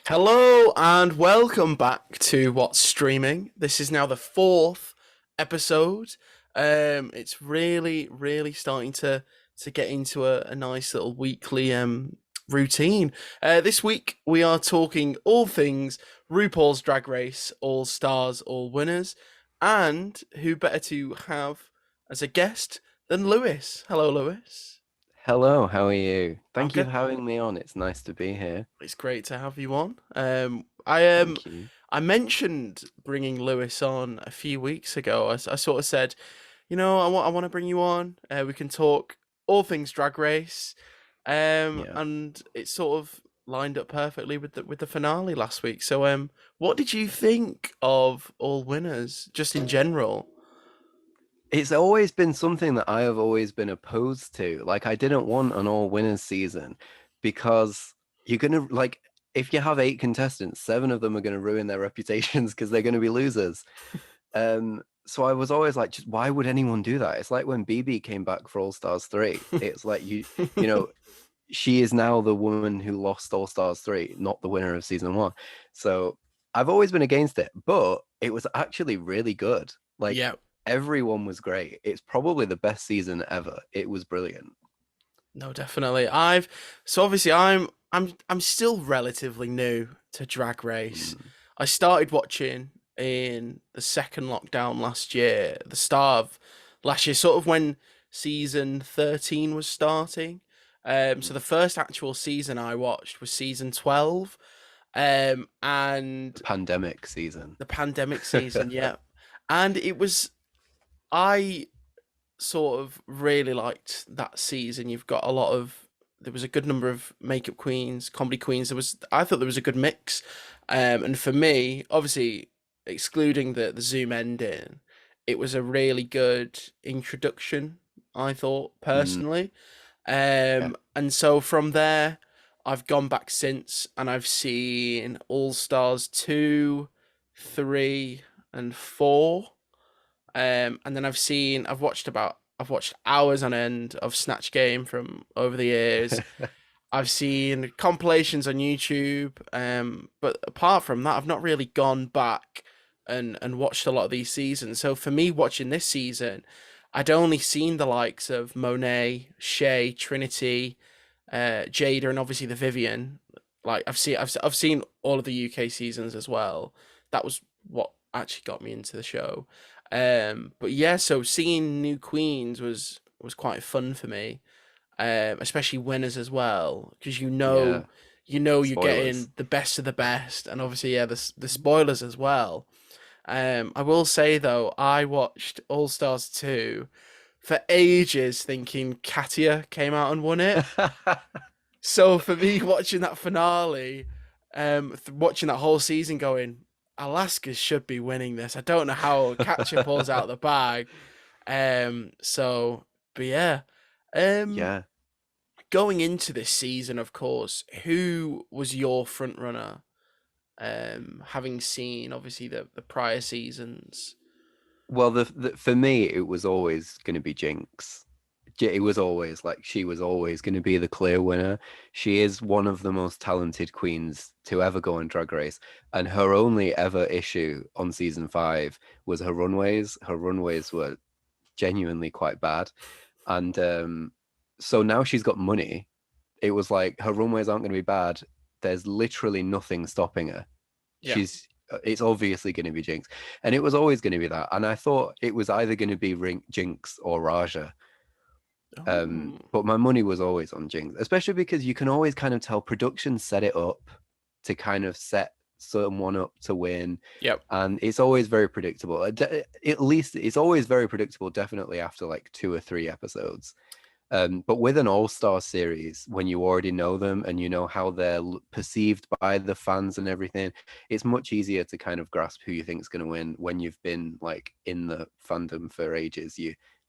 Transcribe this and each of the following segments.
Hello and welcome back to What's Streaming. This is now the fourth episode. It's really starting to get into a nice little weekly routine. This week we are talking all things RuPaul's Drag Race, all stars, all winners, and who better to have as a guest than Lewis. Hello, Lewis. Hello, how are you? I'm Thank you good. for having me on. It's nice to be here. It's great to have you on. I Thank you. I mentioned bringing Lewis on a few weeks ago. I sort of said, I want to bring you on. We can talk all things Drag Race. Yeah. And it sort of lined up perfectly with the finale last week. So what did you think of All Winners just in general? It's always been something that I have always been opposed to. Like, I didn't want an all winners season because you're gonna like if you have eight contestants, seven of them are gonna ruin their reputations because they're gonna be losers. So I was always like, just why would anyone do that? It's like when BB came back for All Stars 3. It's like you know, she is now the woman who lost All Stars 3, not the winner of season 1. So I've always been against it, but it was actually really good. Like Yeah, everyone was great. It's probably the best season ever. It was brilliant. no, definitely. Obviously I'm still relatively new to Drag Race. Mm. I started watching in the second lockdown last year, the start of last year, sort of when season 13 was starting. So the first actual season I watched was season 12, and The pandemic season. the pandemic season, yeah. And it was I sort of really liked that season. You've got a lot of there was a good number of makeup queens, comedy queens. I thought there was a good mix. And for me, obviously excluding the Zoom ending, it was a really good introduction, I thought Mm, personally. yeah. And so from there I've gone back since and I've seen All Stars 2, 3 and 4. And then I've watched hours on end of Snatch Game from over the years. I've seen compilations on YouTube, but apart from that, I've not really gone back and watched a lot of these seasons. So for me, watching this season, I'd only seen the likes of Monet, Shay, Trinity, Jada, and obviously the Vivian. Like I've seen all of the UK seasons as well. That was what actually got me into the show. But yeah, so seeing new queens was quite fun for me, especially winners as well, because Yeah. you're Spoilers. getting the best of the best, and obviously yeah, the spoilers as well. I will say though, I watched All Stars 2 for ages, thinking Katia came out and won it. So for me, watching that finale, watching that whole season, going, Alaska should be winning this. I don't know how Katya pulls out the bag. So, but yeah, um, Yeah. going into this season, of course, who was your front runner? Having seen obviously the prior seasons. Well, for me, it was always going to be Jinx. It was always like she was always going to be the clear winner. She is one of the most talented queens to ever go on Drag Race, and her only ever issue on season 5 was her runways. Her runways were genuinely quite bad, and so now she's got money. It was like her runways aren't going to be bad. There's literally nothing stopping her. Yeah. She's It's obviously going to be Jinx, and it was always going to be that. And I thought it was either going to be Jinx or Raja. Oh. But my money was always on Jinx, especially because you can always kind of tell production set it up to kind of set someone up to win, Yep. and it's always very predictable. At least it's always very predictable, definitely after like 2 or 3 episodes. But with an all-star series, when you already know them and you know how they're perceived by the fans and everything, it's much easier to kind of grasp who you think is going to win when you've been like in the fandom for ages.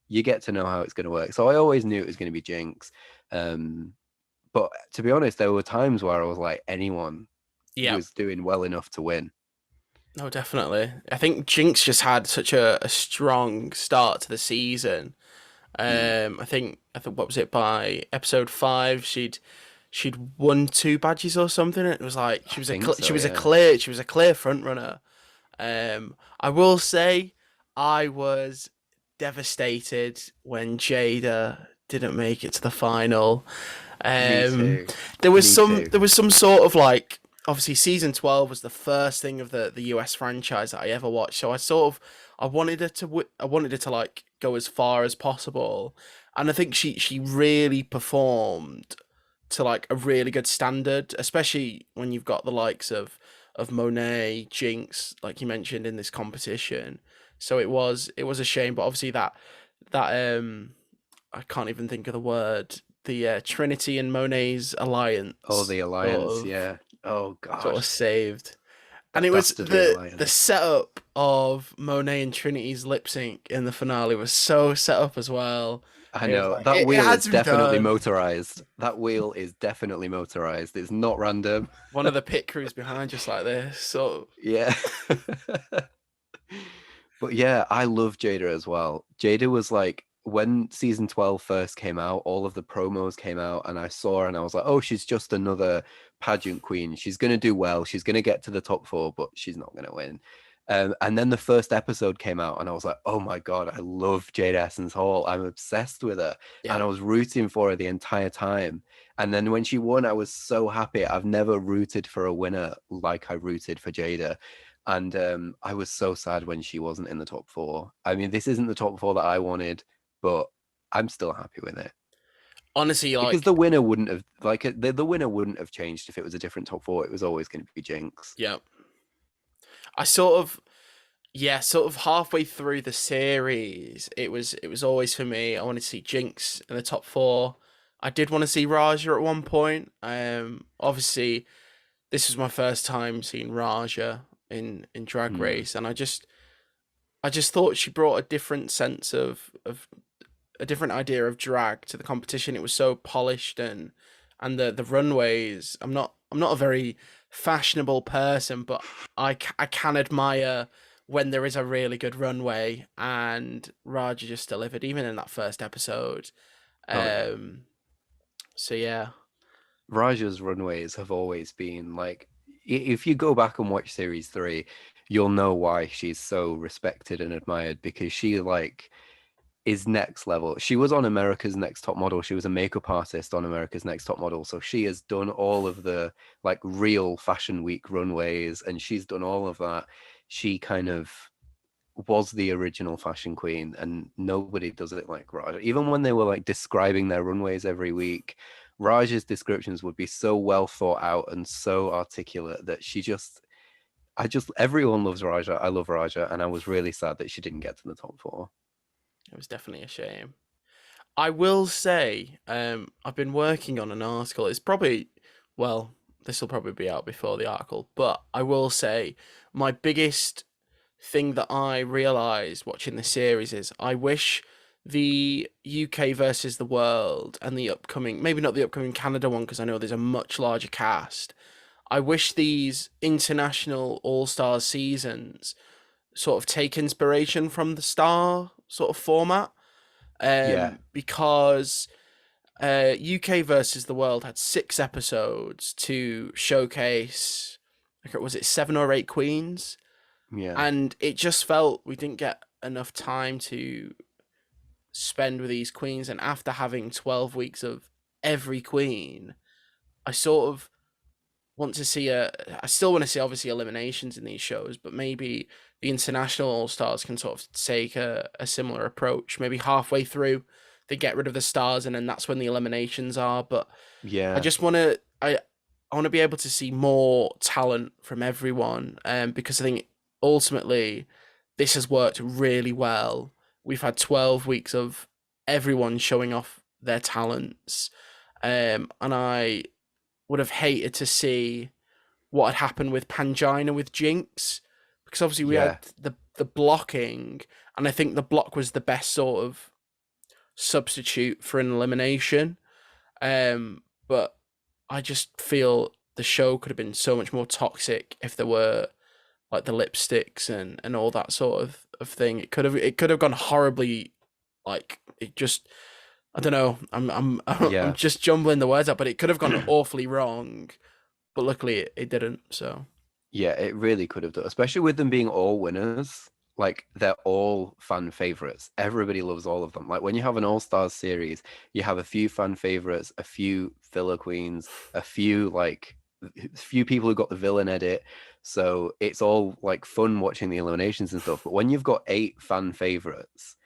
You get to know how it's going to work. So I always knew it was going to be Jinx. Um, but to be honest, there were times where I was like, anyone Yep. was doing well enough to win. No, definitely. I think Jinx just had such a strong start to the season. Mm. I think what was it, by episode 5 she'd won 2 badges or something. It was like I think so, yeah. she was a clear front runner. I will say I was devastated when Jada didn't make it to the final. Me Um, too. Me too. there was some sort of like, obviously season 12 was the first thing of the US franchise that I ever watched, so I wanted her to I wanted her to like go as far as possible, and I think she really performed to like a really good standard, especially when you've got the likes of Monet, Jinx, like you mentioned in this competition. So it was a shame, but obviously that I can't even think of the word. The Trinity and Monet's Oh, alliance the alliance, yeah. Oh sort God, of saved. And that it was dastardly the alliance. setup of Monet and Trinity's lip sync in the finale was so set up as well. I It was know like that it wheel had is to be definitely done. motorized. That wheel is definitely motorized. It's not random. One of the pit crews behind just like this. So Yeah. But yeah, I love Jada as well. Jada was like, when season 12 first came out, all of the promos came out, and I saw her and I was like, oh, she's just another pageant queen. She's going to do well. She's going to get to the top 4, but she's not going to win. And then the first episode came out, and I was like, oh my God, I love Jade Essence Hall. I'm obsessed with her. yeah. And I was rooting for her the entire time. And then when she won, I was so happy. I've never rooted for a winner like I rooted for Jada. And I was so sad when she wasn't in the top 4. I mean, this isn't the top 4 that I wanted, but I'm still happy with it Honestly, because like the winner wouldn't have the winner wouldn't have changed if it was a different top 4. It was always going to be Jinx. yeah. I sort of yeah, sort of halfway through the series, it was always for me. I wanted to see Jinx in the top 4. I did want to see Raja at one point. Obviously this was my first time seeing Raja in Drag Mm. Race, and I just thought she brought a different sense of a different idea of drag to the competition. It was so polished, and the runways. I'm not a very fashionable person, but I can admire when there is a really good runway, and Raja just delivered even in that first episode. Oh yeah. Um, so yeah, Raja's runways have always been like, if you go back and watch series 3, you'll know why she's so respected and admired, because she like is next level. She was on America's Next Top Model. She was a makeup artist on America's Next Top Model. So she has done all of the like real Fashion Week runways, and she's done all of that. She kind of was the original fashion queen, and nobody does it like Raja. Even when they were like describing their runways every week, Raja's descriptions would be so well thought out and so articulate that everyone loves Raja. I love Raja, and I was really sad that she didn't get to the top 4. it was definitely a shame. I will say, I've been working on an article. It's probably, well, this will probably be out before the article, but I will say my biggest thing that I realised watching the series is I wish the UK versus the world and the upcoming, maybe not the upcoming Canada one, because I know there's a much larger cast. I wish these international All Stars seasons sort of take inspiration from the star sort of format, Yeah, because UK versus the world had 6 episodes to showcase. Like, was it 7 or 8 queens? yeah, And it just felt we didn't get enough time to spend with these queens. And after having 12 weeks of every queen, I sort of want to see a. I still want to see obviously eliminations in these shows, but maybe the international all stars can sort of take a similar approach. Maybe halfway through, they get rid of the stars, and then that's when the eliminations are. But I yeah, just want to. I want to be able to see more talent from everyone, because I think ultimately this has worked really well. We've had 12 weeks of everyone showing off their talents, and I would have hated to see what had happened with Pangina with Jinx, because obviously we had yeah, the blocking, and I think the block was the best sort of substitute for an elimination. But I just feel the show could have been so much more toxic if there were like the lipsticks and all that sort of thing. It could have gone horribly Like it just, I don't know. I'm Yeah. just jumbling the words out, but it could have gone awfully wrong. But luckily, it didn't. So Yeah, it really could have done, especially with them being all winners. Like they're all fan favorites. Everybody loves all of them. Like when you have an All Stars series, you have a few fan favorites, a few filler queens, a few few people who got the villain edit. So it's all like fun watching the eliminations and stuff. But when you've got 8 fan favorites,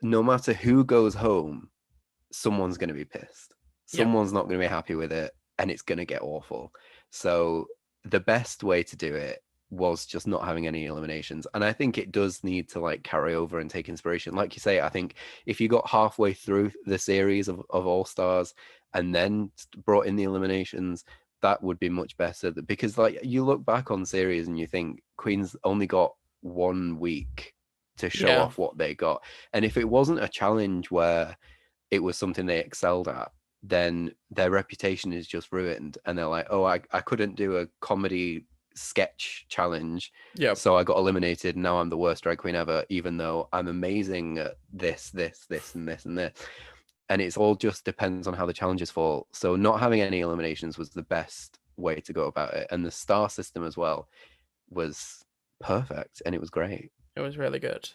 no matter who goes home, someone's going to be pissed. yeah, Someone's not going to be happy with it, and it's going to get awful. So the best way to do it was just not having any eliminations. And I think it does need to like carry over and take inspiration. Like you say, I think if you got halfway through the series of All Stars and then brought in the eliminations, that would be much better. Because like you look back on series and you think Queens only got 1 week to show yeah, off what they got. And if it wasn't a challenge where it was something they excelled at, then their reputation is just ruined. And they're like, oh, I couldn't do a comedy sketch challenge. yeah. So I got eliminated. Now I'm the worst drag queen ever, even though I'm amazing at this, and this, and this. And it's all just depends on how the challenges fall. So not having any eliminations was the best way to go about it. And the star system as well was perfect. And it was great. It was really good.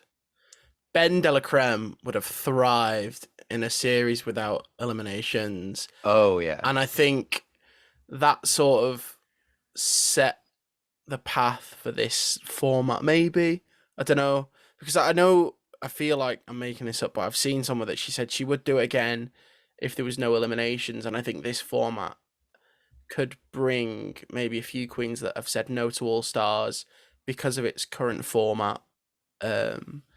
Ben de la Creme would have thrived in a series without eliminations. Oh, yeah. And I think that sort of set the path for this format, maybe. I don't know. Because I feel like I'm making this up, but I've seen someone that she said she would do it again if there was no eliminations. And I think this format could bring maybe a few queens that have said no to All Stars because of its current format.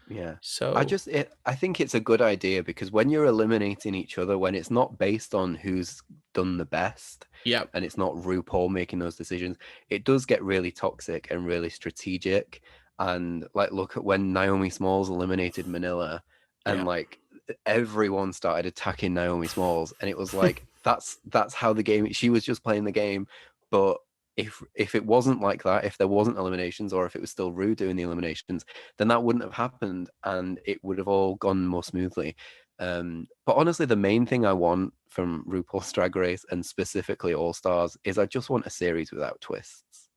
Yeah. So I think it's a good idea because when you're eliminating each other, when it's not based on who's done the best yeah, and it's not RuPaul making those decisions, it does get really toxic and really strategic. And like look at when Naomi Smalls eliminated Manila and yeah, like everyone started attacking Naomi Smalls and it was like that's how the game she was just playing the game. But if it wasn't like that, if there wasn't eliminations or if it was still Ru doing the eliminations, then that wouldn't have happened and it would have all gone more smoothly. But honestly, the main thing I want from RuPaul's Drag Race and specifically All Stars is I just want a series without twists.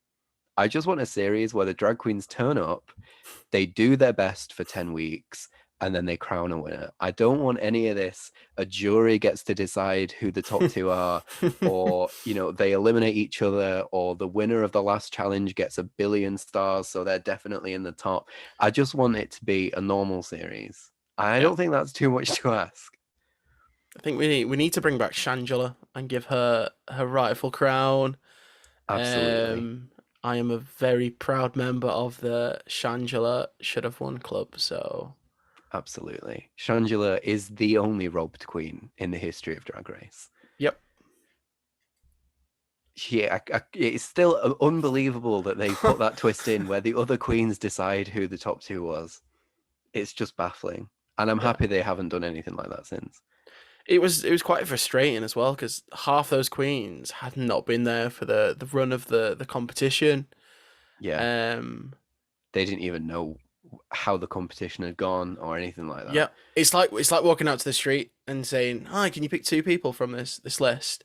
I just want a series where the drag queens turn up, they do their best for 10 weeks, and then they crown a winner. I don't want any of this. A jury gets to decide who the top 2 are, or, they eliminate each other, or the winner of the last challenge gets 1 billion stars, so they're definitely in the top. I just want it to be a normal series. I yeah. don't think that's too much to ask. I think we need to bring back Shangela and give her her rightful crown. Absolutely. I am a very proud member of the Shangela Should Have Won Club. So Absolutely. Shangela is the only robbed queen in the history of Drag Race. yep, It's still unbelievable that they put that twist in where the other queens decide who the top 2 was. It's just baffling. And I'm yeah. happy they haven't done anything like that since. It was quite frustrating as well because half those queens had not been there for the run of the competition. Yeah. Um, They didn't even know how the competition had gone or anything like that. yeah, it's like walking out to the street and saying, "Hi, can you pick 2 people from this list?"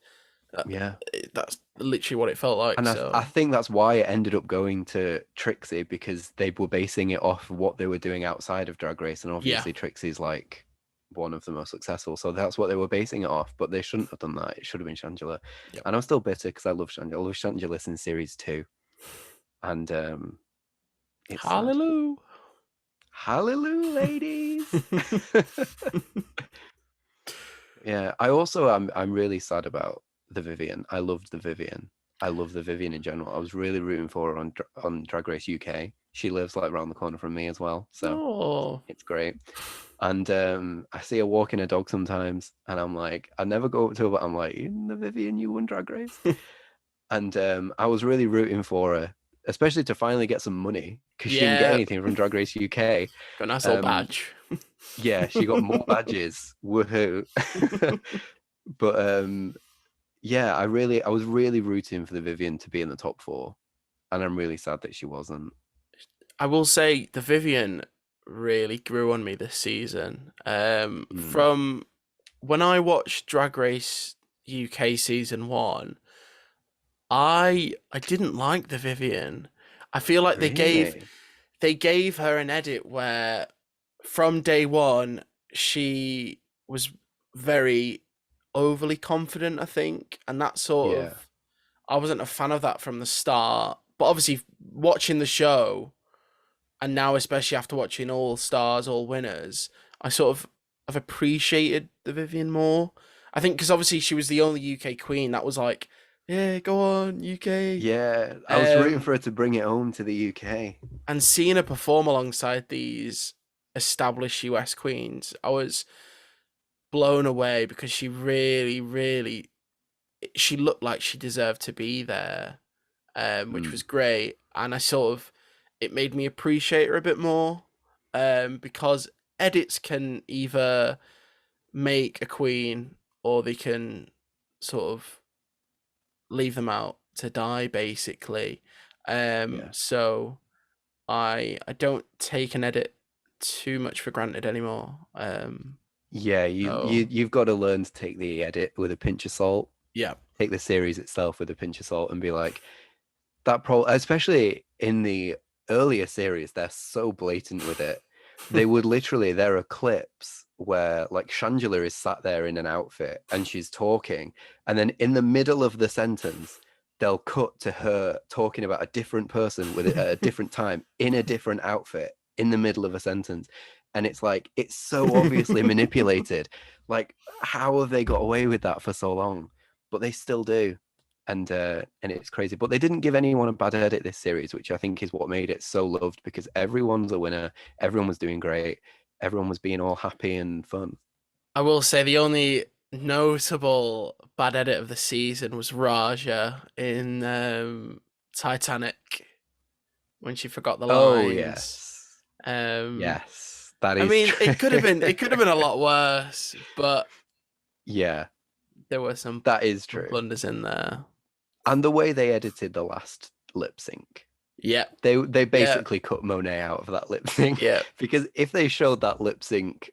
Yeah. That's literally what it felt like. And I So think that's why it ended up going to Trixie because they were basing it off what they were doing outside of Drag Race. And yeah, obviously Trixie's like one of the most successful. So that's what they were basing it off. But they shouldn't have done that. It should have been Shangela. yep. And I'm still bitter because I love Shangela. I love Shangela in series 2. And it's sad. Hallelujah. Hallelujah, ladies. Yeah, I'm really sad about the Vivian. I loved the Vivian. I love the Vivian in general. I was really rooting for her on Drag Race UK. She lives like around the corner from me as well, so Oh, it's great. And I see her walking her dog sometimes, and I'm like, I never go up to her, but I'm like, "In the Vivian, you won Drag Race." And I was really rooting for her, especially to finally get some money because she didn't get yeah. anything from Drag Race UK. Got a nice little Um, badge. yeah, she got more badges. Woohoo! But yeah, I was really rooting for the Vivian to be in the top 4, and I'm really sad that she wasn't. I will say the Vivian really grew on me this season. Mm, From when I watched Drag Race UK season 1, I didn't like the Vivian. I feel like really? they gave her an edit where from day one she was very overly confident, I think, and that sort Yeah. of I wasn't a fan of that from the start. But obviously watching the show and now especially after watching All Stars, All Winners, I sort of have appreciated the Vivian more. I think because obviously she was the only UK queen that was like, yeah, go on UK. Yeah, I was rooting Um, for her to bring it home to the UK. and seeing her perform alongside these established US queens, I was blown away because she really, really, she looked like she deserved to be there, which Mm, was great. And I sort of, it made me appreciate her a bit more, because edits can either make a queen or they can sort of leave them out to die, basically. yeah. So I don't take an edit too much for granted anymore. Yeah, you've got to learn to take the edit with a pinch of salt. Yeah. Take the series itself with a pinch of salt and be like, that pro especially in the earlier series, they're so blatant with it. They would literally, there are clips where like Shangela is sat there in an outfit and she's talking, and then in the middle of the sentence, they'll cut to her talking about a different person with at a different time in a different outfit in the middle of a sentence. And it's like it's so obviously manipulated. Like, how have they got away with that for so long? But they still do, and it's crazy. But they didn't give anyone a bad edit this series, which I think is what made it so loved, because everyone's a winner, everyone was doing great, everyone was being all happy and fun. I will say the only notable bad edit of the season was Raja in Titanic when she forgot the Oh lines. yes, Um, yes, that I is mean, true. it could have been a lot worse, but Yeah, there were some that is true. blunders in there. And the way they edited the last lip sync, Yeah, they yeah, basically cut Monet out of that lip sync, yeah. because if they showed that lip sync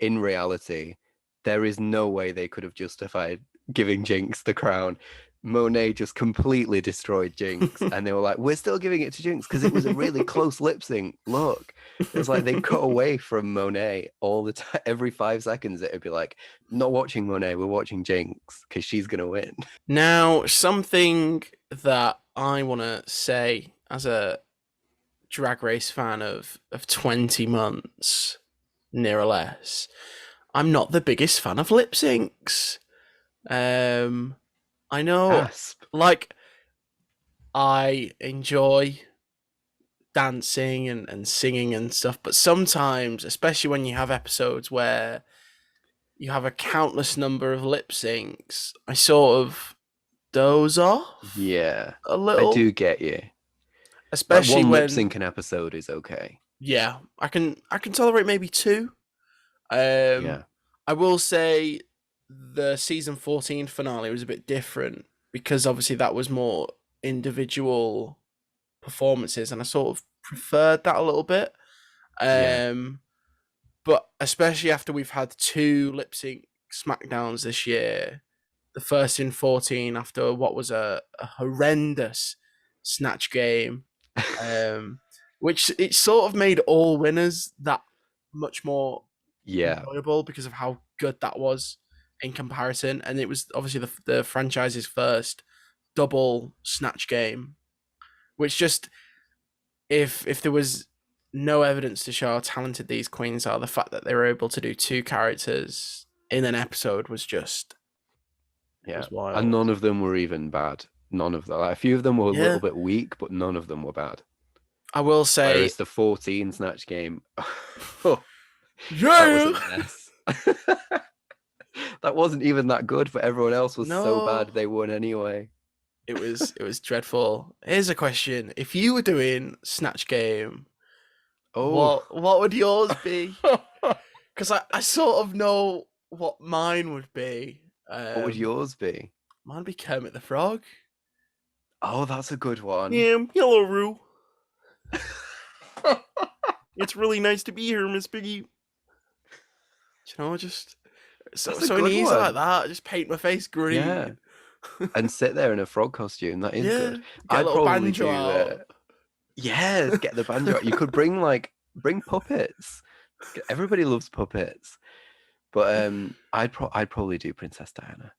in reality, there is no way they could have justified giving Jinx the crown. Monet just completely destroyed Jinx, and they were like, "We're still giving it to Jinx because it was a really close lip sync. Look." It was like they cut away from Monet all the time. Every 5 seconds, it'd be like, "Not watching Monet, we're watching Jinx because she's gonna win." Now, something that I want to say as a drag race fan of 20 months, near or less, I'm not the biggest fan of lip syncs. Um, I know, Gasp. like, I enjoy dancing and singing and stuff, but sometimes, especially when you have episodes where you have a countless number of lip syncs, I sort of doze off Yeah, a I little, do get you. Like especially one lip when, sync an episode is okay. yeah, I can tolerate maybe two. Um, Yeah. I will say the season 14 finale was a bit different because obviously that was more individual performances, and I sort of preferred that a little bit. Yeah. Um, but especially after we've had two lip sync SmackDowns this year, the first in 14 after what was a horrendous Snatch Game, um, which it sort of made all winners that much more Yeah. enjoyable because of how good that was in comparison. And it was obviously the franchise's first double Snatch Game, which just if there was no evidence to show how talented these queens are, the fact that they were able to do two characters in an episode was just it Yeah. was And wild. none of them were even bad. None of them. Like, a few of them were a little Yeah, bit weak, but none of them were bad. I will say, Whereas the 14 Snatch Game, oh, that was a yeah. mess. That wasn't even that good, but everyone else was so No, bad they won anyway. it was dreadful. Here's a question: if you were doing Snatch Game, Oh. what would yours be? Because I sort of know what mine would be. What would yours be? Mine would be Kermit the Frog. Oh, that's a good one. Yeah, hello, Roo. It's really nice to be here, Miss Piggy. Just so That's a many good easy like one. that. Just paint my face green. And sit there in a frog costume. That is Yeah, good. get a I'd little probably banjo do. out. Yes, get the banjo out. You could bring puppets. Everybody loves puppets. But I'd probably do Princess Diana.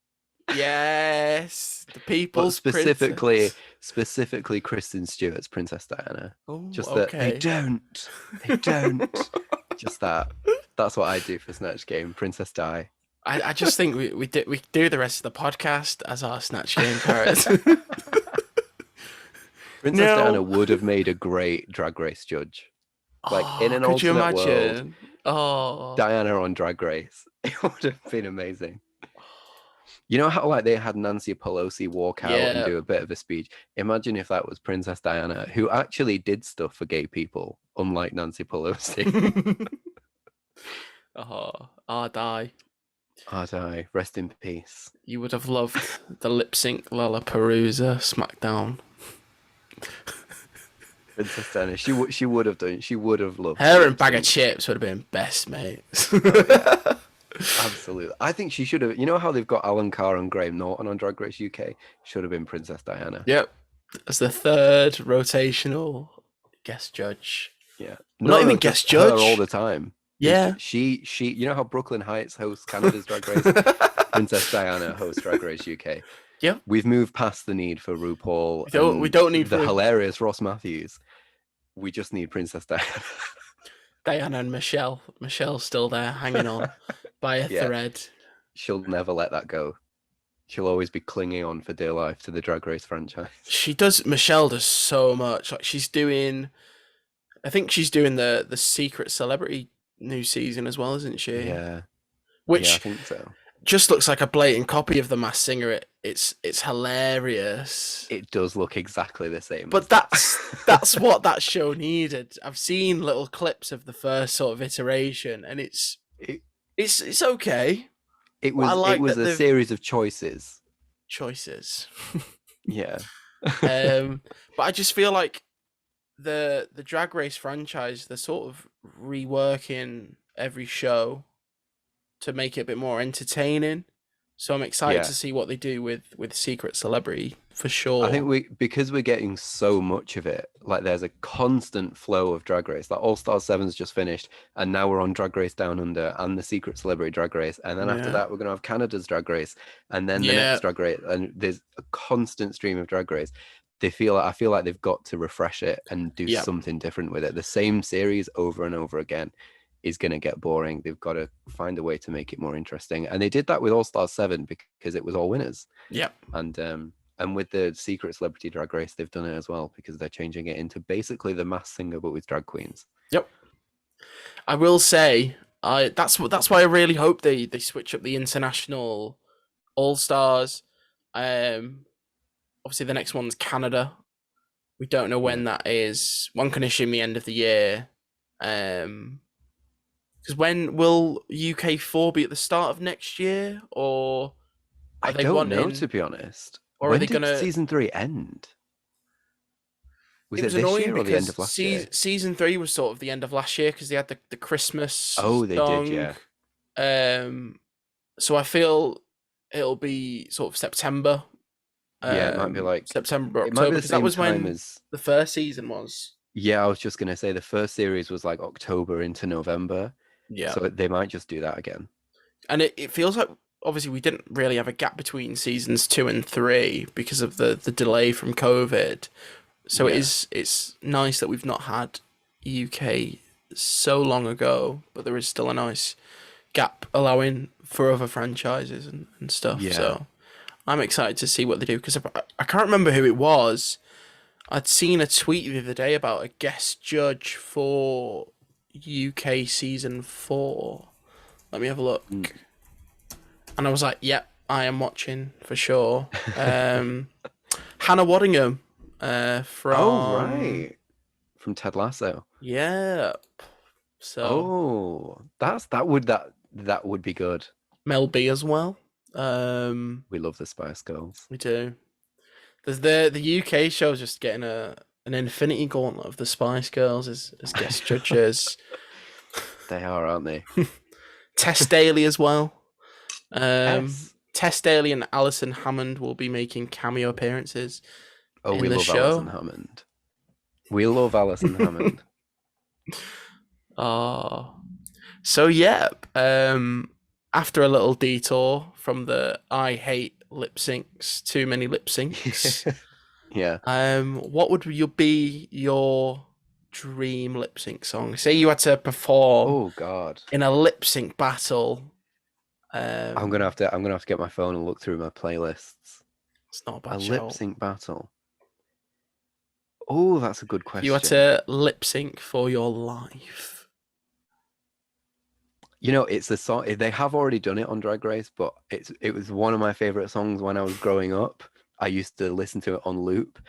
Yes, the But people's specifically princess. Kristen Stewart's Princess Diana. Oh, Just that they okay. don't. Just that. That's what I do for Snatch Game. Princess Di. I just think we do the rest of the podcast as our Snatch Game character. Princess Diana would have made a great Drag Race judge. Like in an could you alternate world, imagine? Oh, Diana on Drag Race. It would have been amazing. You know how like they had Nancy Pelosi walk out and do a bit of a speech? Imagine if that was Princess Diana, who actually did stuff for gay people, unlike Nancy Pelosi. I die. I die. Rest in peace. You would have loved the lip sync Lollapalooza SmackDown. Princess Diana. She would have done. She would have loved. Her and Bag of Chips would have been best mates. Oh, yeah. Absolutely. I think she should have. You know how they've got Alan Carr and Graham Norton on Drag Race UK? Should have been Princess Diana. Yep. As the third rotational guest judge. Yeah. Not even guest judge. Her all the time. Yeah. She. You know how Brooklyn Heights hosts Canada's Drag Race? Princess Diana hosts Drag Race UK. Yeah. We've moved past the need for RuPaul. We don't need the hilarious Ross Matthews. We just need Princess Diana. Diana and Michelle. Michelle's still there, hanging on by a thread. She'll never let that go. She'll always be clinging on for dear life to the Drag Race franchise. She does. Michelle does so much. Like she's doing. I think she's doing the Secret Celebrity new season as well, isn't she? Yeah. Which I think so. Just looks like a blatant copy of The Masked Singer. It's hilarious. It does look exactly the same. But that's what that show needed. I've seen little clips of the first sort of iteration, and it's okay. It was a series of choices. Yeah. But I just feel like the Drag Race franchise, they're sort of reworking every show to make it a bit more entertaining. So I'm excited to see what they do with Secret Celebrity for sure. I think because we're getting so much of it, like there's a constant flow of Drag Race. Like All Stars 7's just finished, and now we're on Drag Race Down Under and the Secret Celebrity Drag Race, and then after that we're gonna have Canada's Drag Race, and then the next Drag Race, and there's a constant stream of Drag Race. I feel like they've got to refresh it and do something different with it. The same series over and over again is going to get boring. They've got to find a way to make it more interesting, and they did that with All Stars 7 because it was all winners. And with the Secret Celebrity Drag Race, they've done it as well because they're changing it into basically the Masked Singer but with drag queens. I will say, that's why I really hope they switch up the international All Stars. Obviously the next one's Canada. We don't know when that is. One can assume the end of the year. Because when will UK 4 be at the start of next year, or I don't know, to be honest. Or when did season 3 end? Was it this year or the end of last year? Season 3 was sort of the end of last year because they had the Christmas. Oh, they did, yeah. So I feel it'll be sort of September. It might be like September, October, because that was when the first season was. Yeah, I was just gonna say the first series was like October into November. Yeah. So they might just do that again. And it feels like obviously we didn't really have a gap between seasons 2 and 3 because of the delay from COVID. So it's nice that we've not had UK so long ago, but there is still a nice gap allowing for other franchises and stuff. Yeah. So I'm excited to see what they do because I can't remember who it was. I'd seen a tweet the other day about a guest judge for UK season 4. Let me have a look. And I was like, yep, I am watching for sure. Hannah Waddingham from from Ted Lasso. Yep. So that would be good. Mel B as well. We love the Spice Girls. We do. There's the UK show's just getting a an infinity gauntlet of the Spice Girls as guest judges. They are, aren't they? Tess Daly as well. S. Tess Daly and Alison Hammond will be making cameo appearances Oh, in we the love show. Alison Hammond. We love Alison Hammond. Oh, so yeah. After a little detour from the I hate lip syncs, too many lip syncs. Yeah. What would be your dream lip sync song? Say you had to perform Oh God. in a lip sync battle. I'm gonna have to get my phone and look through my playlists. It's not a bad A show. lip sync battle. Oh, that's a good question. You had to lip sync for your life. You know, it's a song. They have already done it on Drag Race, but it was one of my favorite songs when I was growing up. I used to listen to it on loop,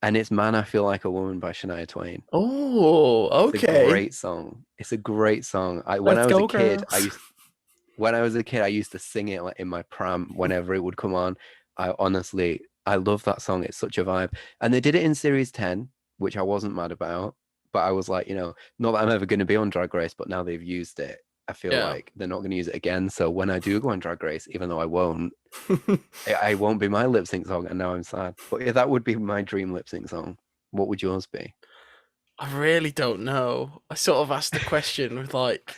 and it's "Man, I Feel Like a Woman" by Shania Twain. Oh, It's okay. a great song. It's a great song. When I was a kid, I used to sing it like in my pram whenever it would come on. I love that song. It's such a vibe. And they did it in Series 10, which I wasn't mad about. But I was like, not that I'm ever going to be on Drag Race, but now they've used it, I feel like they're not going to use it again. So when I do go on Drag Race, even though I won't, it won't be my lip sync song. And now I'm sad. But yeah, that would be my dream lip sync song. What would yours be? I really don't know. I sort of asked the question with like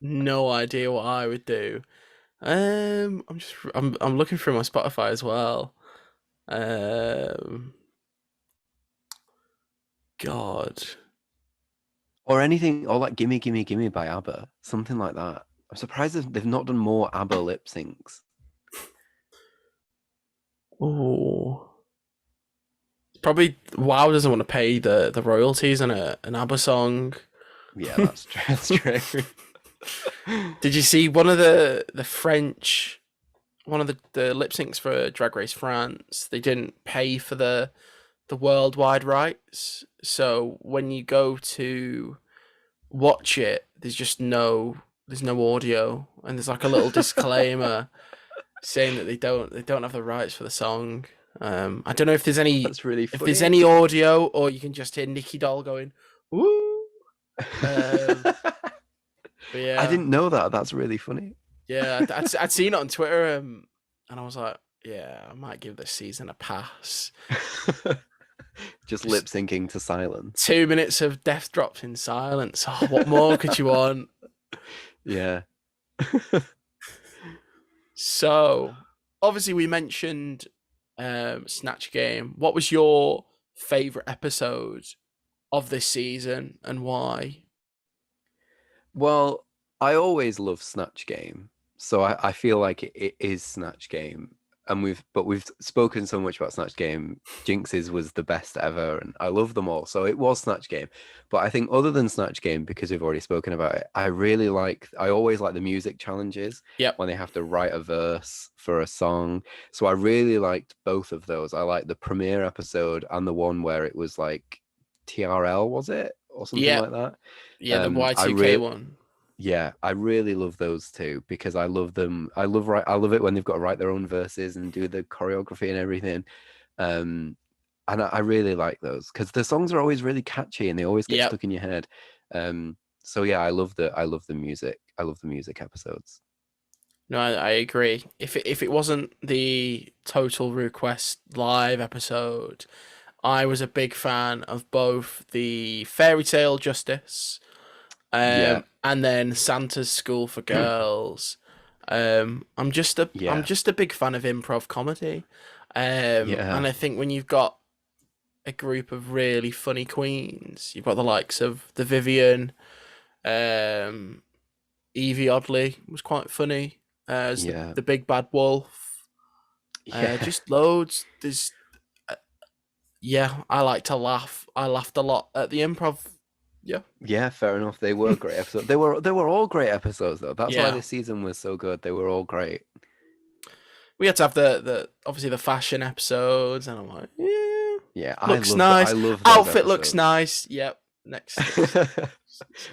no idea what I would do. I'm looking through my Spotify as well. God. Or anything, or like "Gimme, Gimme, Gimme" by ABBA, something like that. I'm surprised they've not done more ABBA lip syncs. Oh. Probably WoW doesn't want to pay the royalties on an ABBA song. Yeah, that's true. That's true. Did you see one of the French, one of the lip syncs for Drag Race France? They didn't pay for the worldwide rights, so when you go to watch it, there's no audio, and there's like a little disclaimer saying that they don't have the rights for the song. I don't know if there's any That's really if funny. there's any audio, or you can just hear Nikki Doll going woo. But yeah, I didn't know that. That's really funny. yeah, I'd seen it on Twitter, and I was like, yeah, I might give this season a pass. Just lip syncing to silence. 2 minutes of death drops in silence. Oh, what more could you want? Yeah. So, obviously, we mentioned Snatch Game. What was your favorite episode of this season, and why? Well, I always love Snatch Game, so I feel like it is Snatch Game. And we've spoken so much about Snatch Game. Jinx's was the best ever, and I love them all. So it was Snatch Game. But I think other than Snatch Game, because we've already spoken about it, I always like the music challenges. Yep. When they have to write a verse for a song. So I really liked both of those. I liked the premiere episode and the one where it was like TRL, was it? Or something like that. Yeah, the Y2K one. Yeah, I really love those two because I love them. I love it when they've got to write their own verses and do the choreography and everything. And I really like those because the songs are always really catchy and they always get stuck in your head. So yeah, I love the music. I love the music episodes. No, I agree. If it wasn't the Total Request live episode, I was a big fan of both the Fairy Tale Justice, and then Santa's School for Girls. I'm just a big fan of improv comedy, and I think when you've got a group of really funny queens, you've got the likes of the Vivian, Evie Oddly was quite funny. The Big Bad Wolf. Just loads. There's I like to laugh. I laughed a lot at the improv. Yeah, fair enough. They were great episodes. They were all great episodes though. That's why this season was so good. They were all great. We had to have the obviously the fashion episodes, and I'm like, looks nice. I love outfit episodes. Looks nice. Yep. Next.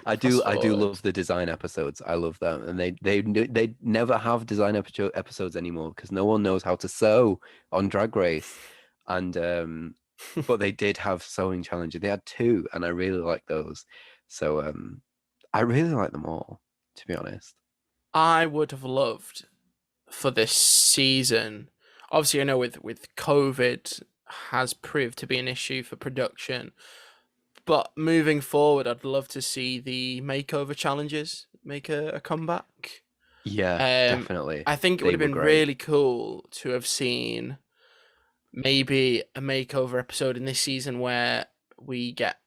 I do love the design episodes. I love them, and they never have design episodes anymore because no one knows how to sew on Drag Race, and but they did have sewing challenges. They had two, and I really like those. So I really like them all, to be honest. I would have loved for this season. Obviously, I know with COVID has proved to be an issue for production, but moving forward, I'd love to see the makeover challenges make a comeback. Yeah, Um, definitely. I think it would They have were been great. really cool to have seen maybe a makeover episode in this season where we get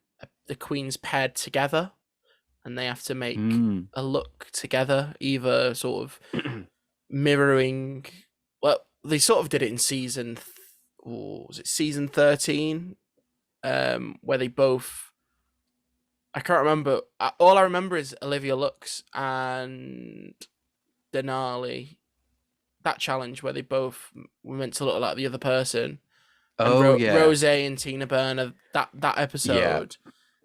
the queens paired together and they have to make Mm. a look together, either sort of mirroring. Well, they sort of did it in was it season 13? Where they both. I can't remember. All I remember is Olivia Lux and Denali. That challenge where they both were meant to look like the other person, and Oh yeah, Rose and Tina Burner. That yeah, episode,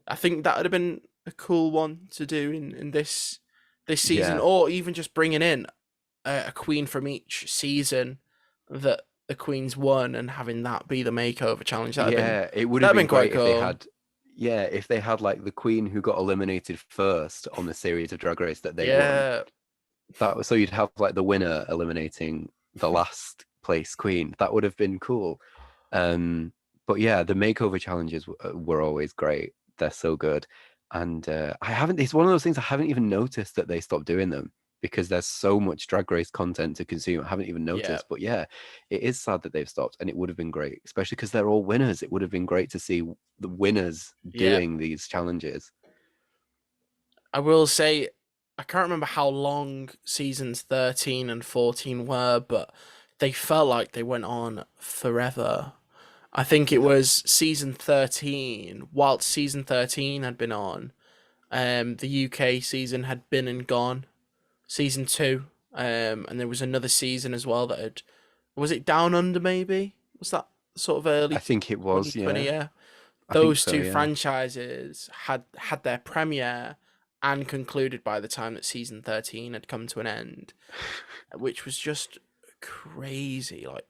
I think that would have been a cool one to do in this season, yeah, or even just bringing in a queen from each season that the queens won and having that be the makeover challenge. yeah. It would have That'd been been quite great if they cool. had, yeah, if they had like the queen who got eliminated first on the series of Drag Race that they won. Yeah, That was so you'd have like the winner eliminating the last place queen. That would have been cool. Um, but yeah, the makeover challenges were always great. They're so good. And I haven't, it's one of those things I haven't even noticed that they stopped doing them because there's so much Drag Race content to consume. I haven't even yeah, noticed. But yeah, it is sad that they've stopped, and it would have been great, especially because they're all winners. It would have been great to see the winners yeah. doing these challenges. I will say, I can't remember how long seasons 13 and 14 were, but they felt like they went on forever. I think it was season 13, whilst season 13 had been on, the UK season had been and gone. Season 2, and there was another season as well that had. Was it Down Under, maybe? Was that sort of I early think it was, 2020? yeah. Yeah. I think Those so, two yeah. franchises had their premiere and concluded by the time that season 13 had come to an end, which was just crazy. Like,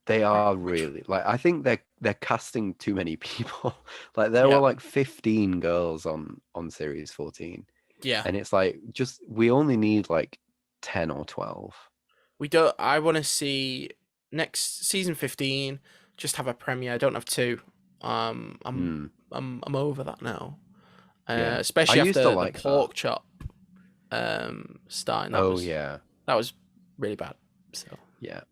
They are which, really like I think they're casting too many people. Like there were yeah, like 15 girls on series 14. yeah. And it's like just we only need like 10 or 12. We don't. I want to see next season 15. Just have a premiere. I don't have two. Um, I'm Hmm. I'm over that now. Yeah. I Especially used to after the like that. pork chop starting. Oh yeah. That was really bad. So Yeah.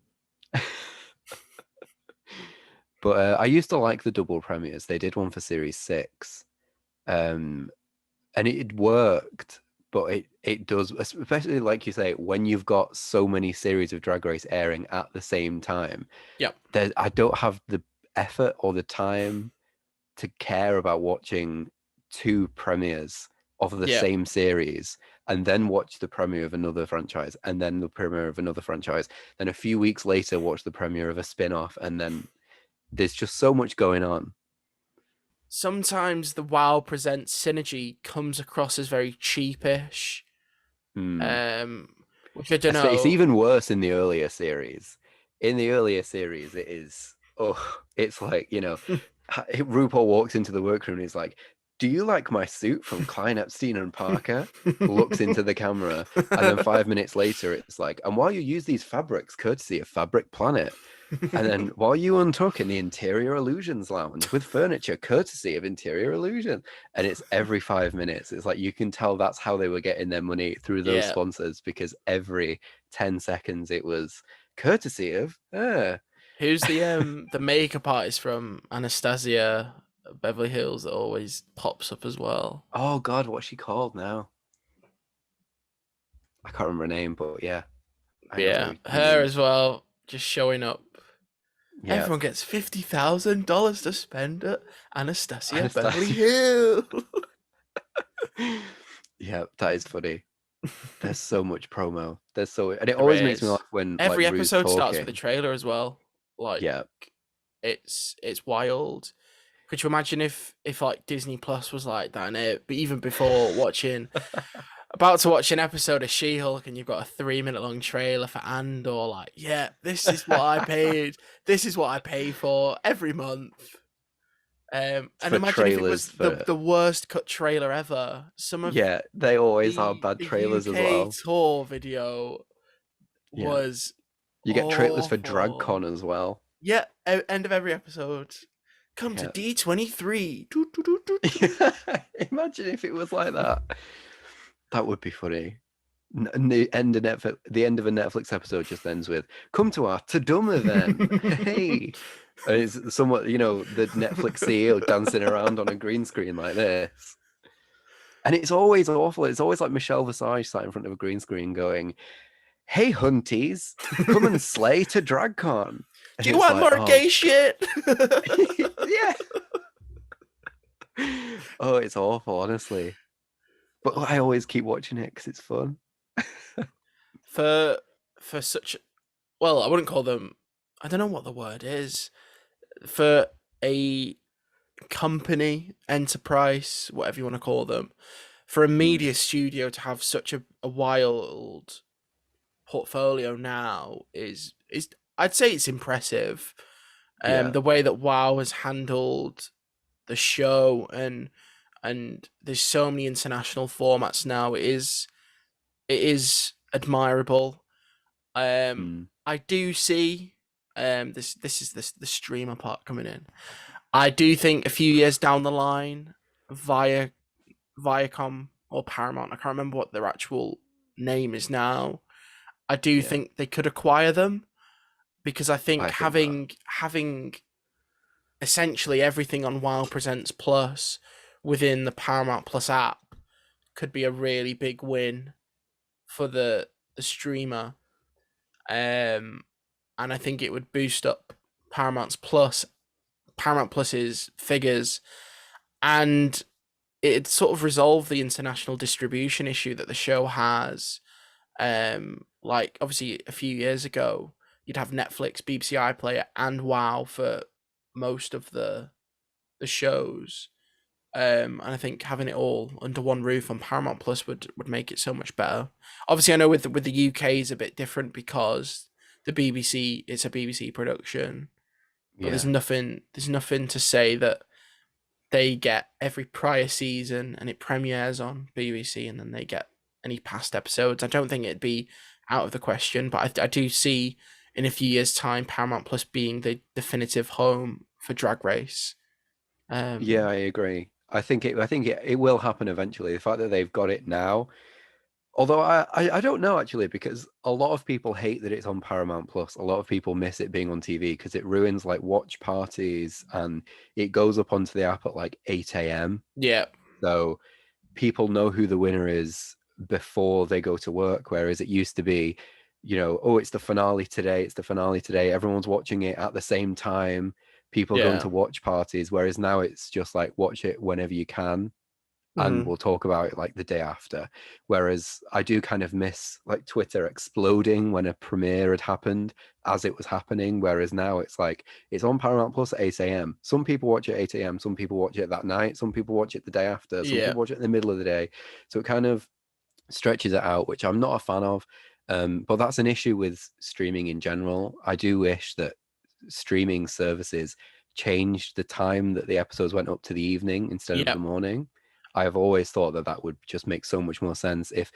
But I used to like the double premieres. They did one for series 6. Um and it worked, but it does, especially like you say, when you've got so many series of Drag Race airing at the same time. yeah, There, I don't have the effort or the time to care about watching two premieres of the yeah. same series and then watch the premiere of another franchise and then the premiere of another franchise. Then a few weeks later, watch the premiere of a spin-off, and then there's just so much going on. Sometimes the WoW presents synergy comes across as very cheapish. Hmm. Um, which I don't It's know. even worse in the earlier series. In the earlier series, it is, oh, it's like, RuPaul walks into the workroom and he's like, "Do you like my suit from Klein Epstein and Parker?" Looks into the camera, and then 5 minutes later, it's like, "And while you use these fabrics, courtesy of Fabric Planet, and then while you untuck in the Interior Illusions Lounge with furniture courtesy of Interior Illusion." And it's every 5 minutes. It's like you can tell that's how they were getting their money through those Yeah. sponsors, because every 10 seconds it was courtesy of Who's the makeup artist from Anastasia Beverly Hills that always pops up as well? oh God, what's she called now? I can't remember her name, but yeah, I know Yeah, who you her mean. as well, just showing up. Yeah. Everyone gets $50,000 to spend at Anastasia Beverly Anastasia. Hills. Yeah, that is funny. There's so much promo. And it There always makes me is. laugh when like Every Rue's episode starts with a talking. trailer as well. Like Yeah. it's wild. Could you imagine if like Disney Plus was like that and it, but even before about to watch an episode of She-Hulk and you've got a 3 minute long trailer for Andor, like, yeah, this is what I paid. This is what I pay for every month. And For imagine if it was trailers the for the worst cut trailer ever. Some of yeah, they always are the bad the trailers as UK well. tour video Yeah. was You get trailers for awful. DragCon as well. Yeah, end of every episode. Come to Yeah. D23. Imagine if it was like that. That would be funny. The end of Netflix, the end of a Netflix episode just ends with "Come to our To Dumb event." Hey, and it's somewhat, the Netflix CEO dancing around on a green screen like this, and it's always awful. It's always like Michelle Visage sat in front of a green screen going, "Hey, hunties, come and slay to DragCon," and Do you it's want like, more oh, gay shit? yeah, oh, it's awful, honestly. But I always keep watching it because it's fun. for for such well, I wouldn't call them. I don't know what the word is for a company, enterprise, whatever you want to call them. For a Mm, media studio to have such a wild portfolio now is I'd say it's impressive. yeah. The way that WoW has handled the show and there's so many international formats now. It is admirable. Mm, I do see this is the streamer part coming in. I do think a few years down the line, via Viacom or Paramount, I can't remember what their actual name is now. I do yeah. think they could acquire them because I think I think that. having essentially everything on WoW Presents Plus within the Paramount Plus app could be a really big win for the streamer. Um, and I think it would boost up Paramount Plus's figures, and it'd sort of resolve the international distribution issue that the show has. Like obviously a few years ago, you'd have Netflix, BBC iPlayer, and WoW for most of the shows. And I think having it all under one roof on Paramount Plus would make it so much better. Obviously, I know with the UK is a bit different because the BBC it's a BBC production, but Yeah. there's nothing to say that they get every prior season and it premieres on BBC and then they get any past episodes. I don't think it'd be out of the question, but I do see in a few years' time Paramount Plus being the definitive home for Drag Race. Yeah, Um, I agree. I think it will happen eventually. The fact that they've got it now, although I don't know actually, because a lot of people hate that it's on Paramount Plus. A lot of people miss it being on TV because it ruins like watch parties and it goes up onto the app at like 8 a.m. yeah, So people know who the winner is before they go to work, whereas it used to be, oh, it's the finale today, it's the finale today. Everyone's watching it at the same time. People going yeah. to watch parties, whereas now it's just like watch it whenever you can, and Hmm. we'll talk about it like the day after. Whereas I do kind of miss like Twitter exploding when a premiere had happened as it was happening. Whereas now it's like it's on Paramount Plus at 8 a.m. Some people watch it at 8 a.m. Some people watch it that night. Some people watch it the day after. Some Yeah. people watch it in the middle of the day. So it kind of stretches it out, which I'm not a fan of. But that's an issue with streaming in general. I do wish that streaming services changed the time that the episodes went up to the evening instead of Yeah. the morning. I have always thought that that would just make so much more sense. If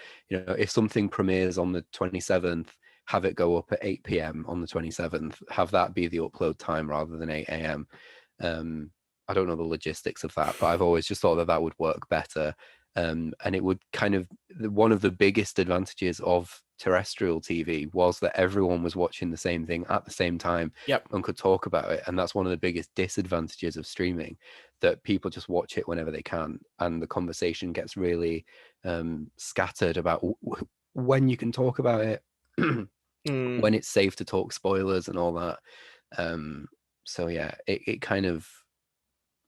something premieres on the 27th, have it go up at 8 p.m. on the 27th, have that be the upload time rather than 8 a.m. I don't know the logistics of that, but I've always just thought that that would work better. And it would kind of, one of the biggest advantages of terrestrial TV was that everyone was watching the same thing at the same time Yep. and could talk about it. And that's one of the biggest disadvantages of streaming, that people just watch it whenever they can. And the conversation gets really scattered about when you can talk about it, Mm. when it's safe to talk spoilers and all that. So yeah, it kind of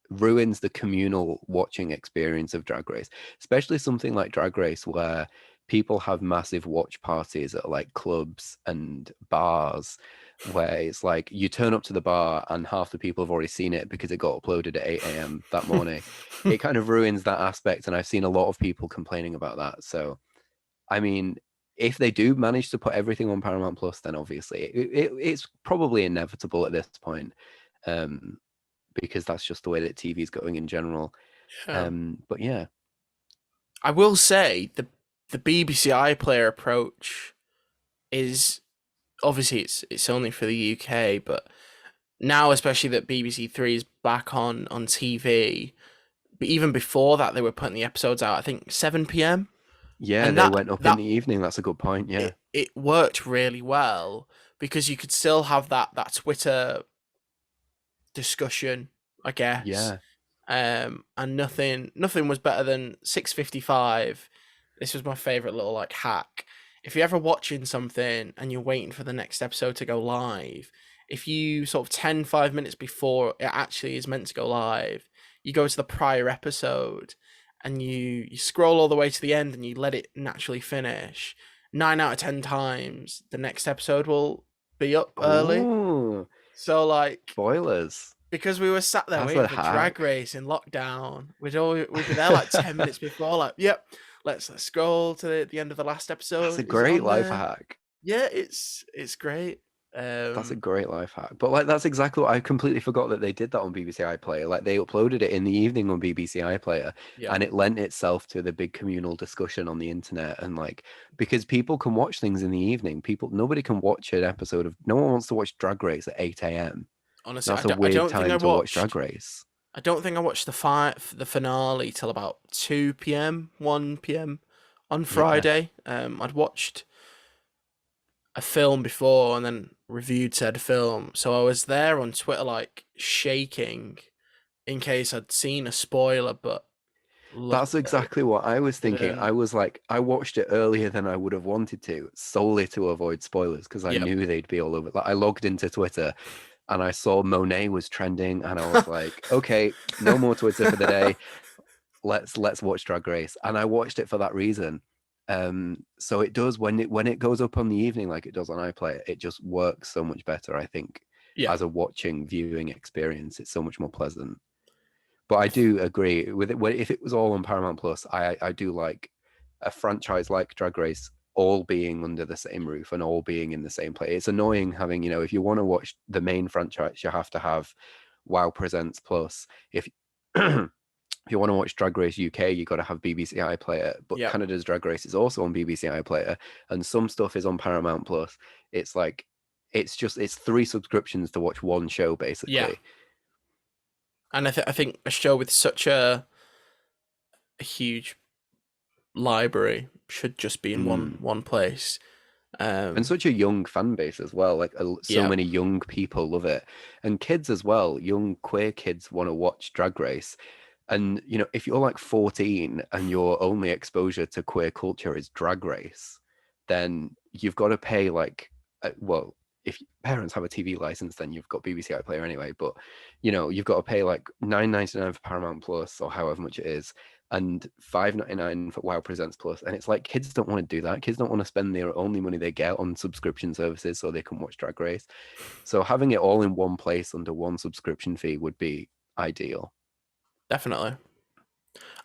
ruins the communal watching experience of Drag Race, especially something like Drag Race where people have massive watch parties at like clubs and bars, where it's like you turn up to the bar and half the people have already seen it because it got uploaded at 8 a.m. that morning. It kind of ruins that aspect, and I've seen a lot of people complaining about that. So I mean, if they do manage to put everything on Paramount Plus, then obviously it's probably inevitable at this point. Um, because that's just the way that TV's going in general. Yeah. But yeah, I will say the BBC iPlayer approach is obviously it's only for the UK, but now especially that BBC Three is back on TV, but even before that they were putting the episodes out, I think 7 p.m. yeah, and they that went up in that the evening. That's a good point. Yeah, it worked really well because you could still have that Twitter discussion, I guess. yeah, And nothing was better than 6:55. This was my favorite little like hack. If you're ever watching something and you're waiting for the next episode to go live, if you sort of 5 minutes before it actually is meant to go live, you go to the prior episode and you scroll all the way to the end and you let it naturally finish. 9 out of 10 times, the next episode will be up early. oh, So spoilers. because we were sat there That's waiting a for Drag hack. Race in lockdown, we'd be there like 10 minutes before, like, yep, let's scroll to the end of the last That's a episode. Is it great on life there? hack. Yeah, it's great. That's a Um, great life hack. But like that's exactly what I completely forgot that they did that on BBC iPlayer. Like they uploaded it in the evening on BBC iPlayer yeah, and it lent itself to the big communal discussion on the internet and like because people can watch things in the evening. Nobody can watch an episode of no one wants to watch Drag Race at 8 a.m. honestly, That's a I weird don't think I time to watch Drag watched. Race. I don't think I watched the finale till about 2 p.m., 1 p.m. on Yeah. Friday. I'd watched a film before and then reviewed said film, so I was there on Twitter like shaking in case I'd seen a spoiler, but That's luckily exactly what I was thinking. didn't. I was like, I watched it earlier than I would have wanted to, solely to avoid spoilers because I Yep. knew they'd be all over. Like, I logged into Twitter and I saw Monet was trending, and I was like, okay, no more Twitter for the day. Let's watch Drag Race, and I watched it for that reason. So it does when it goes up on the evening like it does on iPlayer, it just works so much better. I think Yeah. as a watching viewing experience, it's so much more pleasant. But I do agree with it. If it was all on Paramount Plus, I do like a franchise like Drag Race all being under the same roof and all being in the same place. It's annoying having, if you want to watch the main franchise, you have to have Wow Presents Plus. If if you want to watch Drag Race UK, you got to have BBC iPlayer. But Yep. Canada's Drag Race is also on BBC iPlayer, and some stuff is on Paramount Plus. It's like it's three subscriptions to watch one show Yeah. basically. And I think a show with such a huge library should just be in Mm. one place. And such a young fan base as well. Like so Yeah. many young people love it, and kids as well. Young queer kids want to watch Drag Race, and if you're like 14 and your only exposure to queer culture is Drag Race, then you've got to pay like, well, if parents have a TV license, then you've got BBC iPlayer anyway. But you've got to pay like $9.99 for Paramount Plus or however much it is, and $5.99 for Wow Presents Plus. And it's like kids don't want to do that. Kids don't want to spend their only money they get on subscription services so they can watch Drag Race. So having it all in one place under one subscription fee would be ideal. Definitely.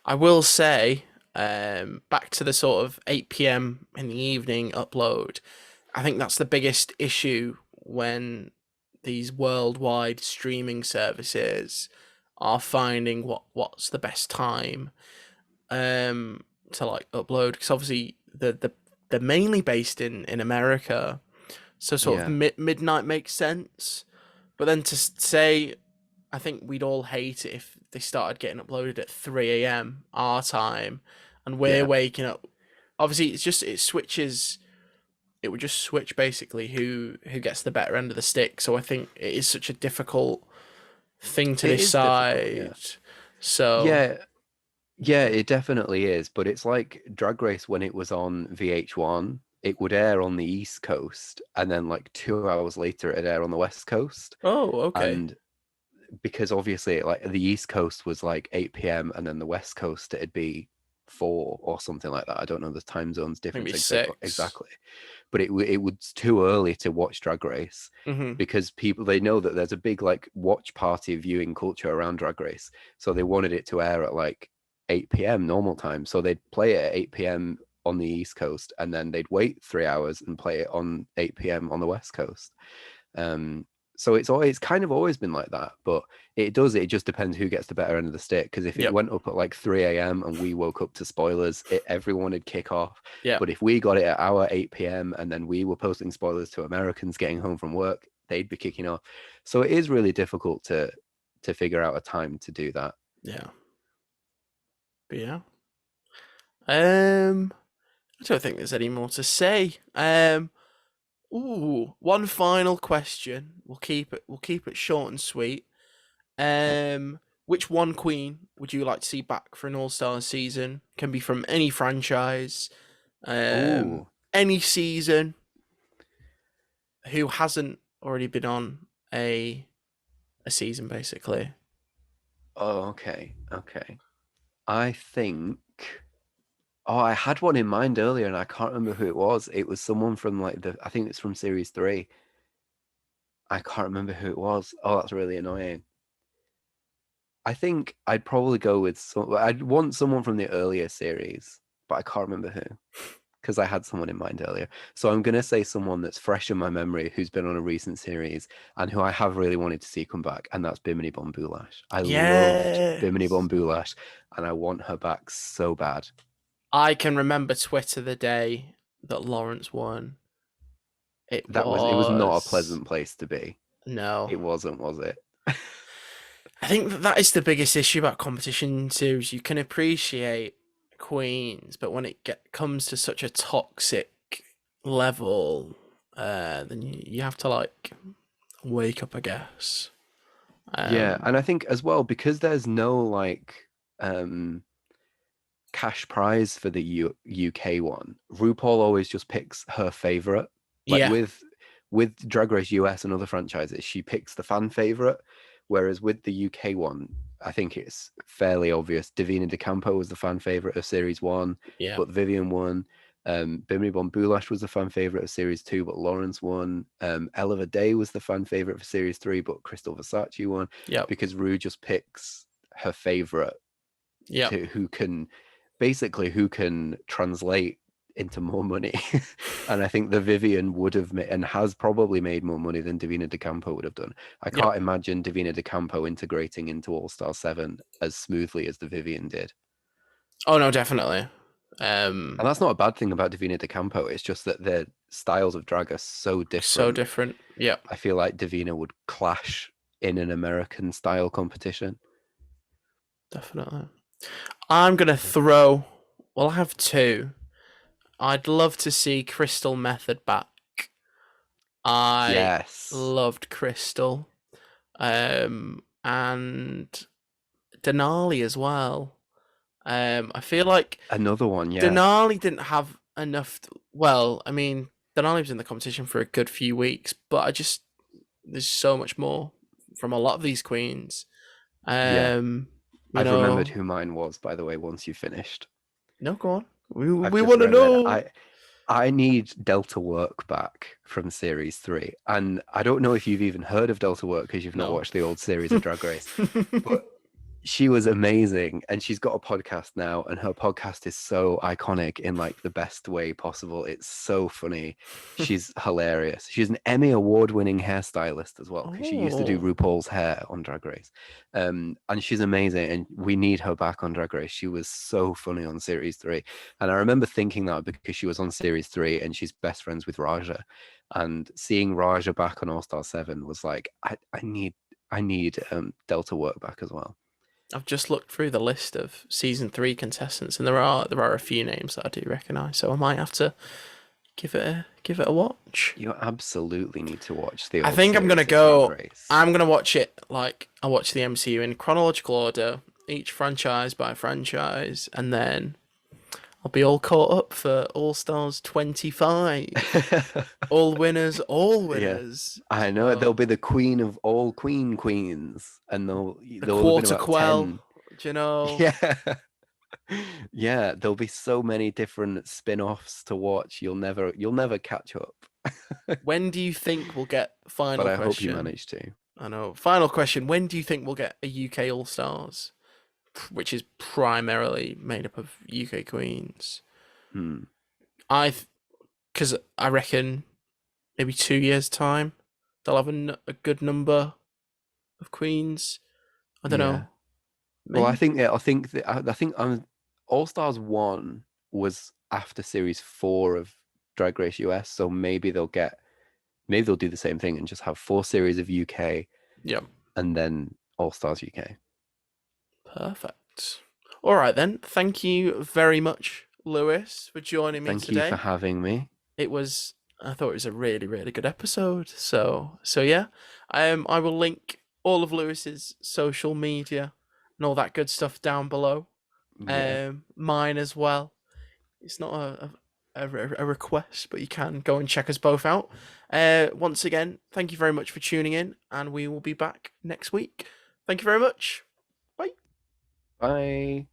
I will say, back to the sort of 8 p.m. in the evening upload, I think that's the biggest issue when these worldwide streaming services are finding what's the best time to like upload, because obviously they're mainly based in America, so sort of Yeah. midnight makes sense. But then to say, I think we'd all hate it if they started getting uploaded at 3 a.m. our time, and we're Yeah. waking up. Obviously, it switches. It would just switch basically who gets the better end of the stick. So I think it is such a difficult thing to It is difficult, decide. yeah. So Yeah, yeah, it definitely is. But it's like Drag Race when it was on VH1, it would air on the East Coast, and then like 2 hours later it'd air on the West Coast. oh, okay, And because obviously like the East Coast was like 8 p.m. and then the West Coast it'd be 4 or something like that. I don't know the time zones maybe difference 6. exactly, but it was too early to watch Drag Race Mm-hmm. because people they know that there's a big like watch party viewing culture around Drag Race, so they wanted it to air at like 8 p.m. normal time, so they'd play it at 8 p.m. on the East Coast and then they'd wait 3 hours and play it on 8 p.m. on the West Coast. Um, So it's kind of always been like that, but it just depends who gets the better end of the stick. Because if it Yep. went up at like 3 a.m. and we woke up to spoilers, everyone would kick off. Yep. But if we got it at our 8 p.m. and then we were posting spoilers to Americans getting home from work, they'd be kicking off. So it is really difficult to figure out a time to do that. Yeah. But yeah. I don't think there's any more to say. One final question. We'll keep it short and sweet. Which one queen would you like to see back for an All-Star season? Can be from any franchise, Ooh. any season. Who hasn't already been on a season, basically? Oh, okay. I think. Oh, I had one in mind earlier, and I can't remember who it was. It was someone from like I think it's from series 3. I can't remember who it was. Oh, that's really annoying. I think I'd probably go with I'd want someone from the earlier series, but I can't remember who because I had someone in mind earlier. So I'm gonna say someone that's fresh in my memory who's been on a recent series and who I have really wanted to see come back, and that's Bimini Bon Boulash. I loved Bimini Bon Boulash, and I want her back so bad. I can remember Twitter the day that Lawrence won. It was not a pleasant place to be. No. It wasn't, was it? I think that is the biggest issue about competition too. Is you can appreciate queens, but when it comes to such a toxic level, then you have to like wake up, I guess. Yeah, and I think as well because there's no like cash prize for the UK one. RuPaul always just picks her favorite. Like Yeah. with Drag Race US and other franchises, she picks the fan favorite. Whereas with the UK one, I think it's fairly obvious. Davina De Campo was the fan favorite of Series 1, Yeah. but Vivian won. Bimini Bon Boulash was the fan favorite of Series 2, but Lawrence won. Ella Day was the fan favorite for Series 3, but Crystal Versace won. Yeah. Because Rue just picks her favorite. Yeah. Who can translate into more money. And I think the Vivian would have made and has probably made more money than Davina De Campo would have done. I can't imagine Davina De Campo integrating into All-Star 7 as smoothly as the Vivian did. Oh no, definitely. And that's not a bad thing about Davina De Campo. It's just that their styles of drag are so different. So different. Yeah. I feel like Davina would clash in an American style competition. Definitely. I'm gonna throw. Well, I have two. I'd love to see Crystal Method back. I loved Crystal, and Denali as well. I feel like another one. Yeah, Denali didn't have enough. Well, I mean, Denali was in the competition for a good few weeks, but there's so much more from a lot of these queens. I've remembered who mine was, by the way, once you finished. No, go on. We want to know. I need Delta Work back from Series 3. And I don't know if you've even heard of Delta Work because you've not watched the old series of Drag Race. But she was amazing. And she's got a podcast now. And her podcast is so iconic in like the best way possible. It's so funny. She's hilarious. She's an Emmy award-winning hairstylist as well because she used to do RuPaul's hair on Drag Race. And she's amazing. And we need her back on Drag Race. She was so funny on Series 3. And I remember thinking that because she was on Series 3 and she's best friends with Raja. And seeing Raja back on All-Star 7 was like, I need Delta Work back as well. I've just looked through the list of season 3 contestants, and there are a few names that I do recognise, so I might have to give it a watch. You absolutely need to watch the. I think I'm gonna go. I'm gonna watch it like I watch the MCU in chronological order, each franchise by franchise, and then I'll be all caught up for All Stars 25. all winners. Yeah. I know they'll be the queen of all queens, and they'll quarter quell. 10. Do you know? Yeah. Yeah, there'll be so many different spin-offs to watch. You'll never catch up. When do you think we'll get final question? But I hope you manage to. I know. Final question. When do you think we'll get a UK All Stars? Which is primarily made up of UK queens. Because I reckon maybe 2 years' time. they'll have a good number of queens. I don't Yeah. know. Well, I Maybe. think All Stars 1 was after series 4 of Drag Race US, so maybe they'll do the same thing and just have 4 series of UK Yeah. and then All Stars UK. Perfect. All right then. Thank you very much, Lewis, for joining me Thank you for today. having me. I thought it was a really, really good episode. So yeah. I will link all of Lewis's social media and all that good stuff down below. Yeah. Mine as well. It's not a request, but you can go and check us both out. Once again, thank you very much for tuning in, and we will be back next week. Thank you very much. Bye. Bye.